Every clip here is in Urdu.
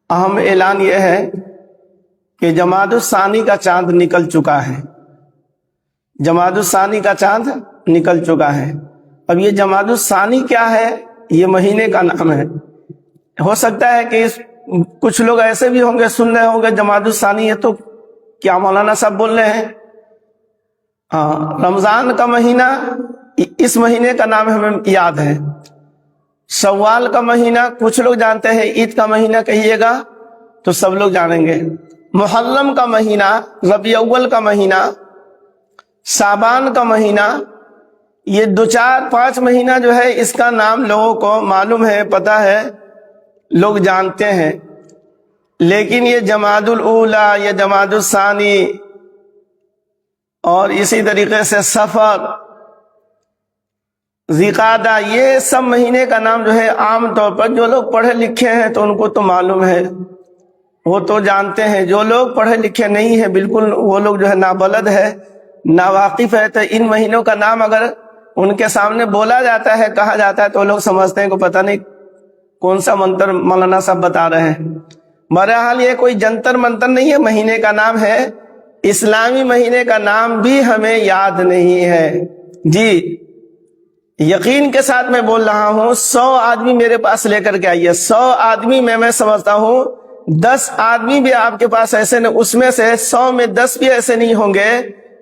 اہم اعلان یہ ہے کہ جمادی الثانی کا چاند نکل چکا ہے۔ جمادی الثانی کا چاند نکل چکا ہے۔ اب یہ جمادی الثانی کیا ہے؟ یہ مہینے کا نام ہے۔ ہو سکتا ہے کہ کچھ لوگ ایسے بھی ہوں گے، سن رہے ہوں گے جمادی الثانی ہے تو کیا مولانا صاحب بول رہے ہیں؟ ہاں، رمضان کا مہینہ اس مہینے کا نام ہمیں یاد ہے۔ شوال کا مہینہ کچھ لوگ جانتے ہیں، عید کا مہینہ کہیے گا تو سب لوگ جانیں گے۔ محرم کا مہینہ، ربیع اول کا مہینہ، شعبان کا مہینہ، یہ 2-4-5 مہینہ جو ہے اس کا نام لوگوں کو معلوم ہے، پتہ ہے، لوگ جانتے ہیں۔ لیکن یہ جمادی الاولی، یہ جمادی الثانی اور اسی طریقے سے صفر، ذی-قعدہ، یہ سب مہینے کا نام جو ہے عام طور پر جو لوگ پڑھے لکھے ہیں تو ان کو تو معلوم ہے، وہ تو جانتے ہیں۔ جو لوگ پڑھے لکھے نہیں ہیں، بالکل وہ لوگ جو ہے نابلد ہے، ناواقف ہے، تو ان مہینوں کا نام اگر ان کے سامنے بولا جاتا ہے، کہا جاتا ہے، تو لوگ سمجھتے ہیں کہ پتہ نہیں کون سا منتر مولانا صاحب بتا رہے ہیں۔ بہرحال یہ کوئی جنتر منتر نہیں ہے، مہینے کا نام ہے۔ اسلامی مہینے کا نام بھی ہمیں یاد نہیں ہے۔ جی یقین کے ساتھ میں بول رہا ہوں، 100 آدمی میرے پاس لے کر کے آئیے، 100 آدمی میں سمجھتا ہوں 10 آدمی بھی آپ کے پاس ایسے نہیں، اس میں سے 100 میں 10 بھی ایسے نہیں ہوں گے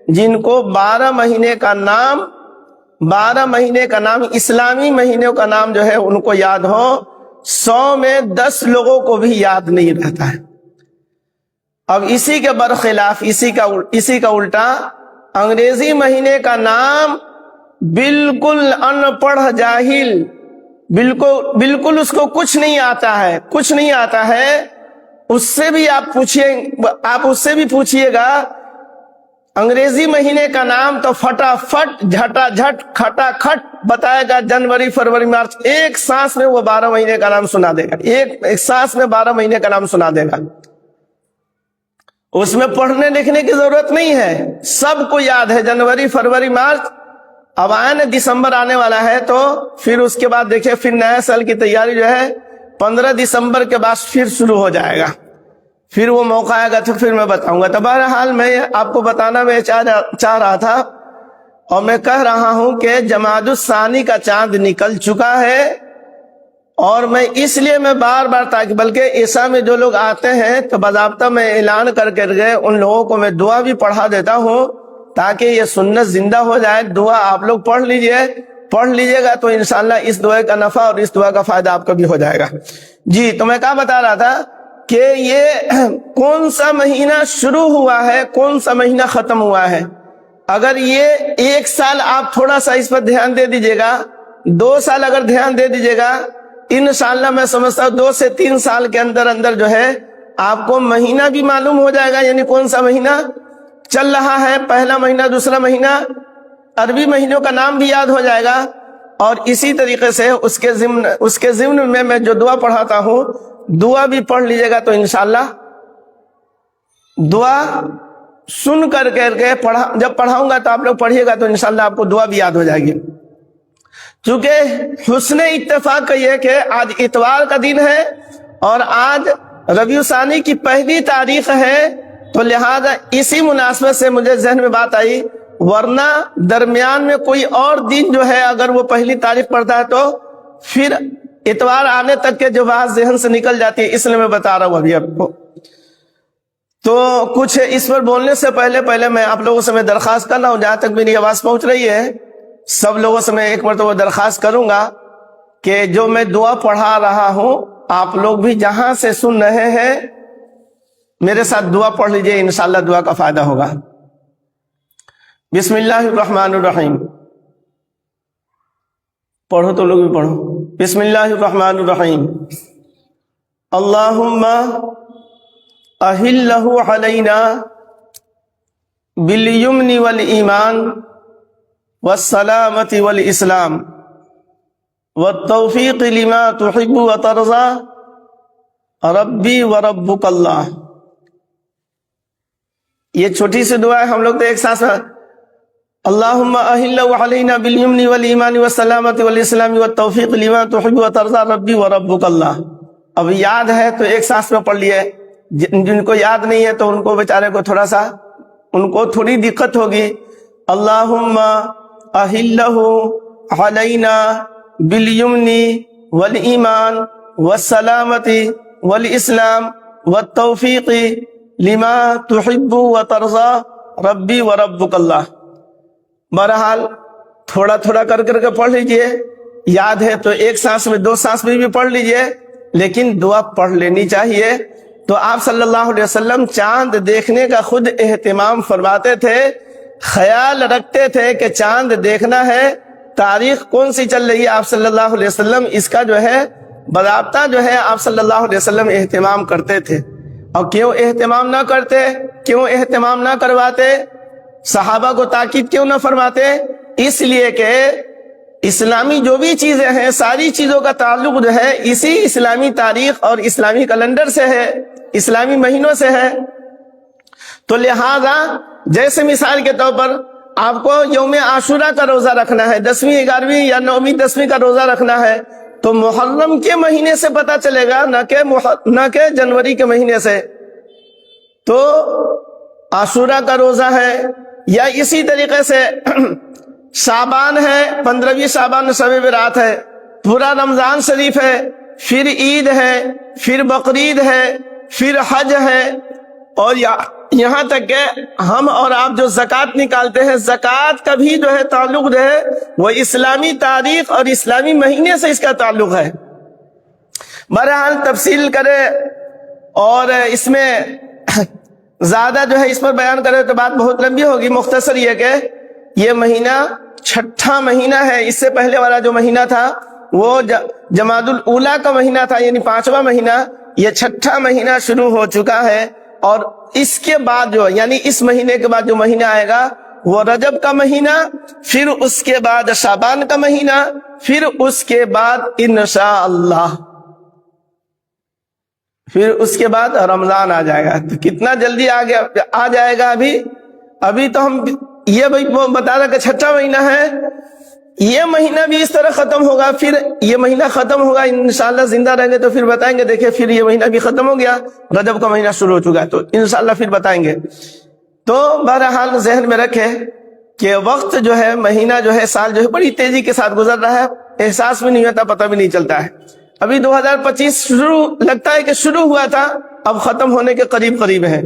جن کو 12 مہینے کا نام اسلامی مہینوں کا نام جو ہے ان کو یاد ہو۔ 100 میں 10 لوگوں کو بھی یاد نہیں رہتا ہے۔ اب اسی کے برخلاف، اسی کا الٹا، انگریزی مہینے کا نام بالکل ان پڑھ جاہل، بالکل اس کو کچھ نہیں آتا ہے، اس سے بھی آپ اس سے بھی پوچھئے گا انگریزی مہینے کا نام تو فٹافٹ، جھٹا جھٹ، کھٹا کھٹ بتائے گا۔ جنوری، فروری، مارچ، ایک سانس میں وہ 12 مہینے کا نام سنا دے گا، ایک سانس میں 12 مہینے کا نام سنا دے گا۔ اس میں پڑھنے لکھنے کی ضرورت نہیں ہے، سب کو یاد ہے۔ جنوری، فروری، مارچ، اب دسمبر آنے والا ہے تو پھر اس کے بعد دیکھیں، پھر نئے سال کی تیاری جو ہے 15 دسمبر کے بعد پھر شروع ہو جائے گا، پھر وہ موقع آئے گا تو پھر میں بتاؤں گا۔ تو بہرحال میں آپ کو بتانا میں چاہ رہا تھا، اور میں کہہ رہا ہوں کہ جمادی الثانی کا چاند نکل چکا ہے، اور میں اس لیے میں بار بار بلکہ عیسیٰ میں جو لوگ آتے ہیں تو باضابطہ میں اعلان کر کے ان لوگوں کو میں دعا بھی پڑھا دیتا ہوں تاکہ یہ سنت زندہ ہو جائے۔ دعا آپ لوگ پڑھ لیجئے گا تو انشاءاللہ اس دعا کا نفع اور اس دعا کا فائدہ آپ کو بھی ہو جائے گا۔ جی تو میں کیا بتا رہا تھا کہ یہ کون سا مہینہ شروع ہوا ہے، کون سا مہینہ ختم ہوا ہے۔ اگر یہ 1 سال آپ تھوڑا سا اس پر دھیان دے دیجئے گا، 2 سال اگر دھیان دے دیجئے گا، انشاءاللہ میں سمجھتا ہوں 2 سے 3 سال کے اندر جو ہے آپ کو مہینہ بھی معلوم ہو جائے گا، یعنی کون سا مہینہ چل رہا ہے، پہلا مہینہ، دوسرا مہینہ، عربی مہینوں کا نام بھی یاد ہو جائے گا۔ اور اسی طریقے سے اس کے ضمن میں جو دعا پڑھاتا ہوں، دعا بھی پڑھ لیجئے گا تو انشاءاللہ دعا سن کر کے جب پڑھاؤں گا تو آپ لوگ پڑھیے گا تو انشاءاللہ آپ کو دعا بھی یاد ہو جائے گی۔ چونکہ حسن اتفاق یہ کہ آج اتوار کا دن ہے اور آج ربیع الثانی کی پہلی تاریخ ہے، تو لہذا اسی مناسبت سے مجھے ذہن میں بات آئی، ورنہ درمیان میں کوئی اور دن جو ہے اگر وہ پہلی تاریخ پڑتا ہے تو پھر اتوار آنے تک کے جو بات ذہن سے نکل جاتی ہے، اس لیے میں بتا رہا ہوں ابھی آپ کو۔ تو کچھ اس پر بولنے سے پہلے میں آپ لوگوں سے میں درخواست کر رہا ہوں، جہاں تک میری آواز پہنچ رہی ہے، سب لوگوں سے میں ایک مرتبہ درخواست کروں گا کہ جو میں دعا پڑھا رہا ہوں آپ لوگ بھی جہاں سے سن رہے ہیں میرے ساتھ دعا پڑھ لیجئے، انشاءاللہ دعا کا فائدہ ہوگا۔ بسم اللہ الرحمن الرحیم، پڑھو تو لوگ بھی پڑھو۔ بسم اللہ الرحمن الرحیم، اللہم اہلہ علینا بالیمن والایمان والسلامة والاسلام والتوفیق لما تحب وترضى ربی وربک اللہ۔ یہ چھوٹی سی دعا ہے، ہم لوگ تو ایک ساتھ اللہم اہل علینا بالیمن والایمان والسلامة والاسلام والتوفیق لما تحب وترضى ربی وربک اللہ۔ اب یاد ہے تو ایک سانس میں پڑھ لیے، جن کو یاد نہیں ہے تو ان کو بیچارے کو تھوڑا سا ان کو تھوڑی دقت ہوگی. اللہم احلہ علینا بالیمن والایمان والسلامت والاسلام والتوفیق لما تحب وترضى ربی وربک اللہ. بہرحال تھوڑا تھوڑا کر کے پڑھ لیجئے، یاد ہے تو ایک سانس میں 2 سانس میں بھی پڑھ لیجئے، لیکن دعا پڑھ لینی چاہیے. تو آپ صلی اللہ علیہ وسلم چاند دیکھنے کا خود اہتمام فرماتے تھے، خیال رکھتے تھے کہ چاند دیکھنا ہے. تاریخ کون سی چل رہی ہے آپ صلی اللہ علیہ وسلم اس کا جو ہے باضابطہ جو ہے آپ صلی اللہ علیہ وسلم اہتمام کرتے تھے. اور کیوں اہتمام نہ کرتے، کیوں اہتمام نہ کرواتے، صحابہ کو تاکید کیوں نہ فرماتے؟ اس لیے کہ اسلامی جو بھی چیزیں ہیں ساری چیزوں کا تعلق جو ہے اسی اسلامی تاریخ اور اسلامی کیلنڈر سے ہے، اسلامی مہینوں سے ہے. تو لہذا جیسے مثال کے طور پر آپ کو یوم عاشورہ کا روزہ رکھنا ہے، 10ویں 11ویں یا 9ویں 10ویں کا روزہ رکھنا ہے، تو محرم کے مہینے سے پتہ چلے گا، نہ کہ جنوری کے مہینے سے. تو عاشورہ کا روزہ ہے، یا اسی طریقے سے شعبان ہے، 15ویں شعبان شب برات ہے، پورا رمضان شریف ہے، پھر عید ہے، پھر بقرعید ہے، پھر حج ہے، اور یہاں تک کہ ہم اور آپ جو زکوٰۃ نکالتے ہیں، زکوٰۃ کا بھی جو ہے تعلق جو ہے وہ اسلامی تاریخ اور اسلامی مہینے سے اس کا تعلق ہے. بہرحال تفصیل کرے اور اس میں زیادہ جو ہے اس پر بیان کرے تو بات بہت لمبی ہوگی. مختصر یہ کہ یہ مہینہ 6واں مہینہ ہے. اس سے پہلے والا جو مہینہ تھا وہ جمادی الاولیٰ کا مہینہ تھا، یعنی 5واں مہینہ. یہ 6واں مہینہ شروع ہو چکا ہے، اور اس کے بعد جو یعنی اس مہینے کے بعد جو مہینہ آئے گا وہ رجب کا مہینہ، پھر اس کے بعد شعبان کا مہینہ، پھر اس کے بعد انشاءاللہ پھر اس کے بعد رمضان آ جائے گا. تو کتنا جلدی آ جائے گا. ابھی تو ہم یہ بتا رہا کہ 6واں مہینہ ہے، یہ مہینہ بھی اس طرح ختم ہوگا، پھر یہ مہینہ ختم ہوگا انشاءاللہ. زندہ رہیں گے تو پھر بتائیں گے، دیکھیں پھر یہ مہینہ بھی ختم ہو گیا، رجب کا مہینہ شروع ہو چکا ہے، تو انشاءاللہ پھر بتائیں گے. تو بہرحال ذہن میں رکھے کہ وقت جو ہے، مہینہ جو ہے، سال جو ہے بڑی تیزی کے ساتھ گزر رہا ہے، احساس بھی نہیں ہوتا، پتہ بھی نہیں چلتا ہے. ابھی 2025 لگتا ہے کہ شروع ہوا تھا، اب ختم ہونے کے قریب ہے.